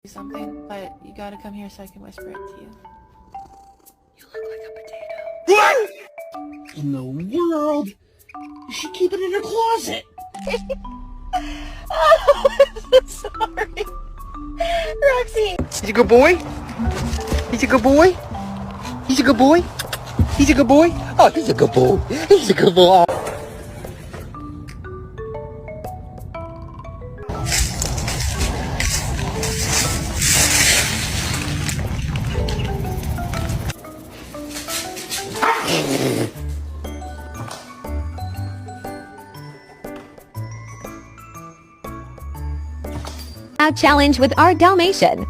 something, but you gotta come here so I can whisper it to you. You look like a potato. What in the world? You should keep it in her closet. Oh, I'm so sorry. Roxy! He's a good boy? He's a good boy? He's a good boy? He's a good boy? Oh, he's a good boy. He's a good boy. Challenge with our Dalmatian.